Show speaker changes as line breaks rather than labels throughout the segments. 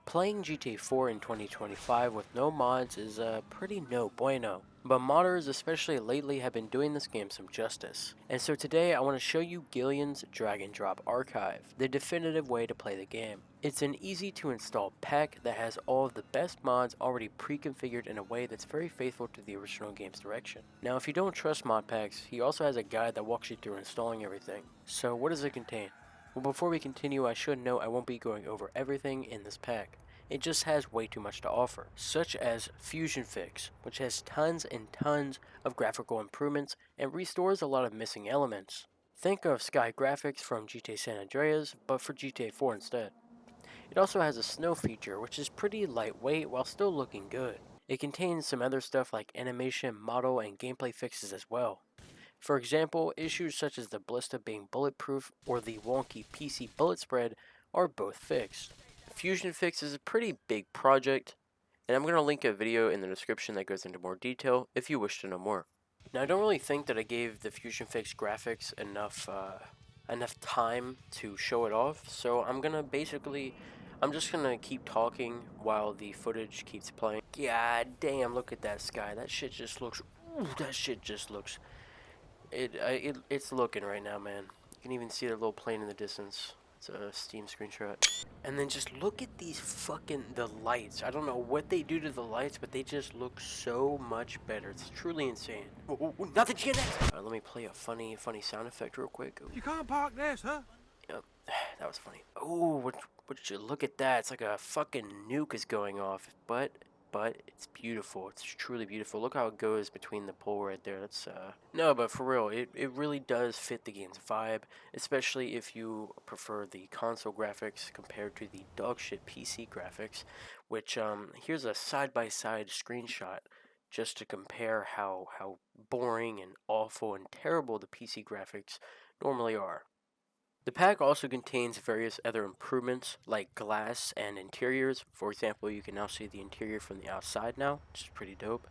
Playing GTA 4 in 2025 with no mods is pretty no bueno, but modders especially lately have been doing this game some justice. And so today I want to show you Gillion's Drag and Drop Archive, the definitive way to play the game. It's an easy to install pack that has all of the best mods already pre-configured in a way that's very faithful to the original game's direction. Now if you don't trust mod packs, he also has a guide that walks you through installing everything. So what does it contain? Well, before we continue, I should note I won't be going over everything in this pack. It just has way too much to offer, such as Fusion Fix, which has tons and tons of graphical improvements and restores a lot of missing elements. Think of Sky Graphics from GTA San Andreas, but for GTA 4 instead. It also has a snow feature, which is pretty lightweight while still looking good. It contains some other stuff like animation, model, and gameplay fixes as well. For example, issues such as the Ballista being bulletproof or the wonky PC bullet spread are both fixed. Fusion Fix is a pretty big project, and I'm going to link a video in the description that goes into more detail if you wish to know more. Now, I don't really think that I gave the Fusion Fix graphics enough time to show it off, so I'm just gonna keep talking while the footage keeps playing. God damn, look at that sky. That shit just looks, it's looking right now, man. You can even see the little plane in the distance. It's a Steam screenshot. And then just look at these the lights. I don't know what they do to the lights, but they just look so much better. It's truly insane. Not the GNX! Let me play a funny sound effect real quick.
You can't park there, sir.
Yep, that was funny. Oh, would you look at that? It's like a fucking nuke is going off, but it's beautiful. It's truly beautiful. Look how it goes between the pole right there. That's no, but for real, it really does fit the game's vibe, especially if you prefer the console graphics compared to the dogshit PC graphics. Which here's a side-by-side screenshot just to compare how boring and awful and terrible the PC graphics normally are. The pack also contains various other improvements like glass and interiors. For example, you can now see the interior from the outside now, which is pretty dope.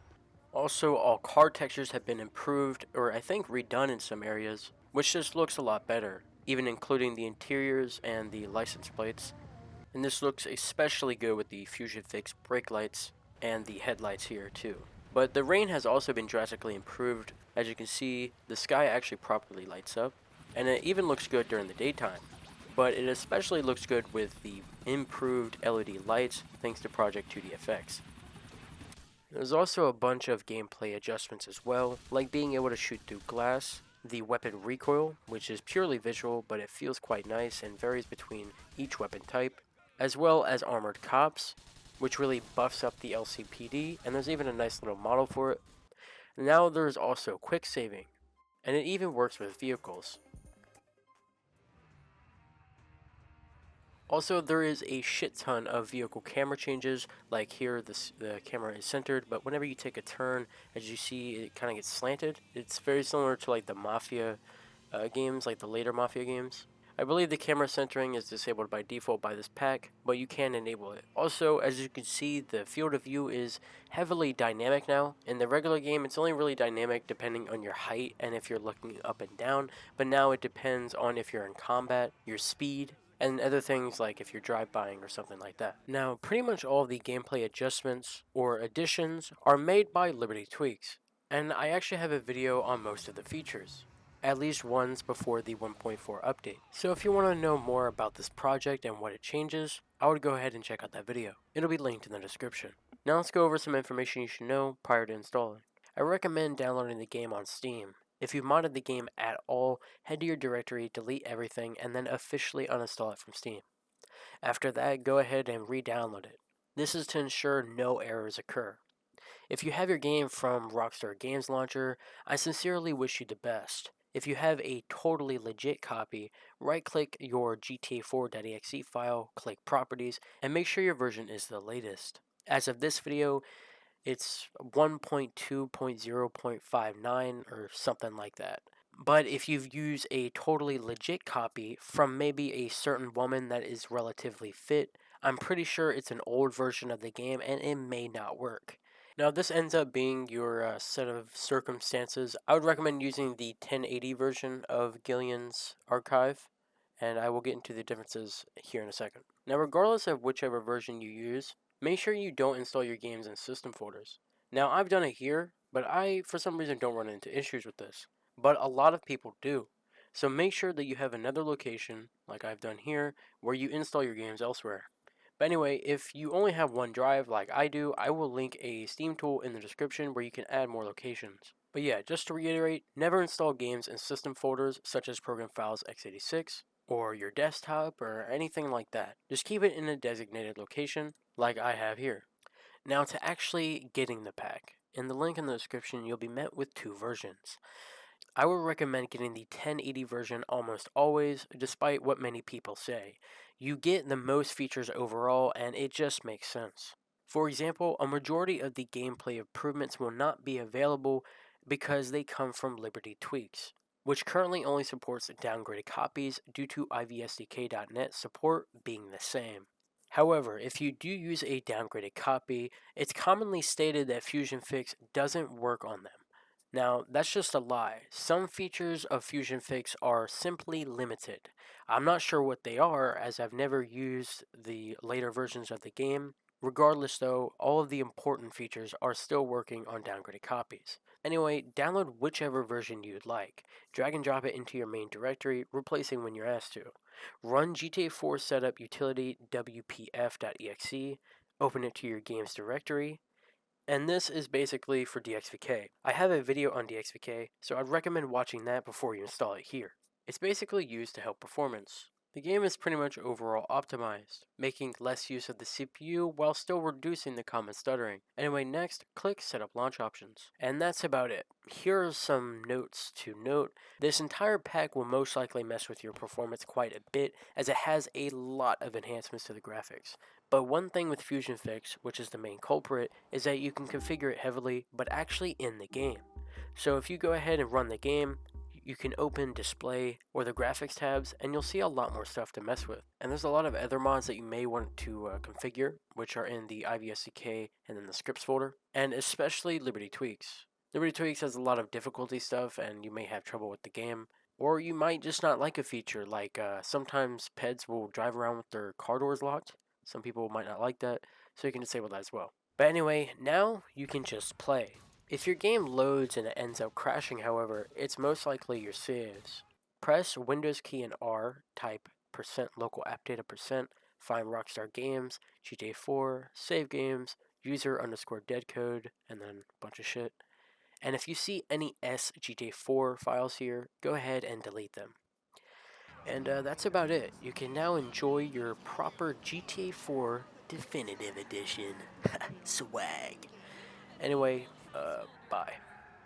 Also, all car textures have been improved, or I think redone in some areas, which just looks a lot better, even including the interiors and the license plates. And this looks especially good with the Fusion Fix brake lights and the headlights here too. But the rain has also been drastically improved. As you can see, the sky actually properly lights up, and it even looks good during the daytime. But it especially looks good with the improved LED lights thanks to Project 2D-FX. There's also a bunch of gameplay adjustments as well, like being able to shoot through glass, the weapon recoil, which is purely visual but it feels quite nice and varies between each weapon type, as well as armored cops, which really buffs up the LCPD, and there's even a nice little model for it. Now there's also quick saving, and it even works with vehicles. Also, there is a shit ton of vehicle camera changes, like here the camera is centered, but whenever you take a turn, as you see, it kind of gets slanted. It's very similar to like the Mafia games, like the later Mafia games. I believe the camera centering is disabled by default by this pack, but you can enable it. Also, as you can see, the field of view is heavily dynamic now. In the regular game, it's only really dynamic depending on your height and if you're looking up and down, but now it depends on if you're in combat, your speed, and other things like if you're drive-bying or something like that. Now, pretty much all of the gameplay adjustments or additions are made by Liberty Tweaks, and I actually have a video on most of the features, at least once before the 1.4 update. So if you want to know more about this project and what it changes, I would go ahead and check out that video. It'll be linked in the description. Now let's go over some information you should know prior to installing. I recommend downloading the game on Steam. If you've modded the game at all, head to your directory, delete everything, and then officially uninstall it from Steam. After that, go ahead and re-download it. This is to ensure no errors occur. If you have your game from Rockstar Games Launcher, I sincerely wish you the best. If you have a totally legit copy, right-click your GTA4.exe file, click Properties, and make sure your version is the latest. As of this video, it's 1.2.0.59 or something like that. But if you use a totally legit copy from maybe a certain woman that is relatively fit, I'm pretty sure it's an old version of the game and it may not work. Now, if this ends up being your set of circumstances, I would recommend using the 1080 version of Gillion's archive. and I will get into the differences here in a second. Now, regardless of whichever version you use, make sure you don't install your games in system folders. Now, I've done it here, but I, for some reason, don't run into issues with this. But a lot of people do. So make sure that you have another location, like I've done here, where you install your games elsewhere. But anyway, if you only have one drive like I do, I will link a Steam tool in the description where you can add more locations. But yeah, just to reiterate, never install games in system folders such as program files x86 or your desktop or anything like that. Just keep it in a designated location like I have here. Now to actually getting the pack. In the link in the description, you'll be met with two versions. I would recommend getting the 1080 version almost always, despite what many people say. You get the most features overall, and it just makes sense. For example, a majority of the gameplay improvements will not be available because they come from Liberty Tweaks, which currently only supports downgraded copies due to IVSDK.net support being the same. However, if you do use a downgraded copy, it's commonly stated that Fusion Fix doesn't work on them. Now, that's just a lie. Some features of Fusion Fix are simply limited. I'm not sure what they are, as I've never used the later versions of the game. Regardless, though, all of the important features are still working on downgraded copies. Anyway, download whichever version you'd like. Drag and drop it into your main directory, replacing when you're asked to. Run GTA 4 setup utility wpf.exe, open it to your games directory, and this is basically for DXVK. I have a video on DXVK, so I'd recommend watching that before you install it here. It's basically used to help performance. The game is pretty much overall optimized, making less use of the CPU while still reducing the common stuttering. Anyway, next, click Setup Launch Options. And that's about it. Here are some notes to note. This entire pack will most likely mess with your performance quite a bit, as it has a lot of enhancements to the graphics. But one thing with Fusion Fix, which is the main culprit, is that you can configure it heavily, but actually in the game. So if you go ahead and run the game, you can open display or the graphics tabs, and you'll see a lot more stuff to mess with. And there's a lot of other mods that you may want to configure, which are in the IVSDK and in the scripts folder, and especially Liberty Tweaks. Liberty Tweaks has a lot of difficulty stuff, and you may have trouble with the game. Or you might just not like a feature, like sometimes PEDs will drive around with their car doors locked. Some people might not like that, so you can disable that as well. But anyway, now you can just play. If your game loads and it ends up crashing, however, it's most likely your saves. Press Windows key and R, type %local app data %, find Rockstar Games, GTA 4, save games, user underscore dead code, and then a bunch of shit. And if you see any GTA 4 files here, go ahead and delete them. And that's about it. You can now enjoy your proper GTA 4 Definitive Edition. Swag. Anyway, bye.